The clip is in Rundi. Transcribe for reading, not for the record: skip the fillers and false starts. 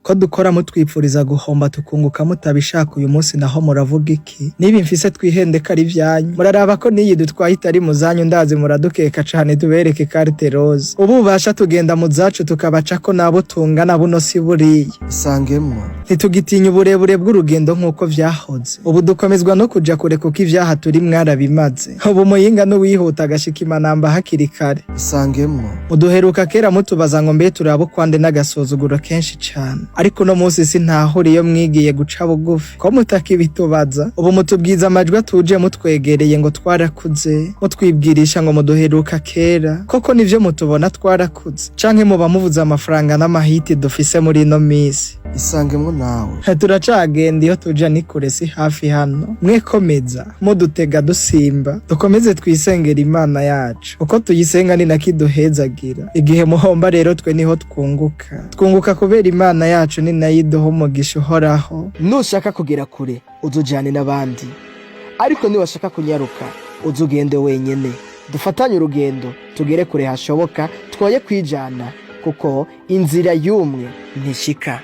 ko dukora mutwipfuriza guhomba tukunguka mutabishaka uyu munsi naho muravuga iki niba mfise twihendeka ari vyanyu muraraba ko niyi dutwaye itari muzanyu ndazi muradukeka cane tubereke carte rose ubu basha tugenda mu zacu tukabaca ko nabo tungana buno si buriye isangemwo ntitugitinya uburebure bw'urugendo nk'uko vyahoze ubu dukomezwa no kuja kure kuko ivyaha turi mwarabimaze ubu muyinga n'uwihuta agashika imanamba hakiri kare isangemwo muduheruka kera mutubaza ngo mbe turabo kwande n'agasuzuguro kenshi cane ariko no munsi sintahuriye mwigiye guca bugufi ko mutakibitubaza ubu mutubwiza amajwi atuje mutwegereye ngo twarakuze mutwibwirisha ngo muduheruka kera koko nivyo mutubona twarakuze canke muba muvuze amafaranga n'amahiti dufise muri ino misi isangemwo nawe turacagenda iyo tuja ni kure si hafi hano mwekomeza mudutega dusimba dukomeze twisengera imana yacu uko tuyisenga ni nakiduhezagira igihe muhomba rero twe niho twunguka kubera imana yacu ni nayo iduha umugisha uhoraho nushaka kugera kure uzujane n'abandi ariko niwashaka kunyaruka uzugende wenyene dufatanye urugendo tugere kure hashoboka twoye kwijana kuko inzira y'umwe ntishika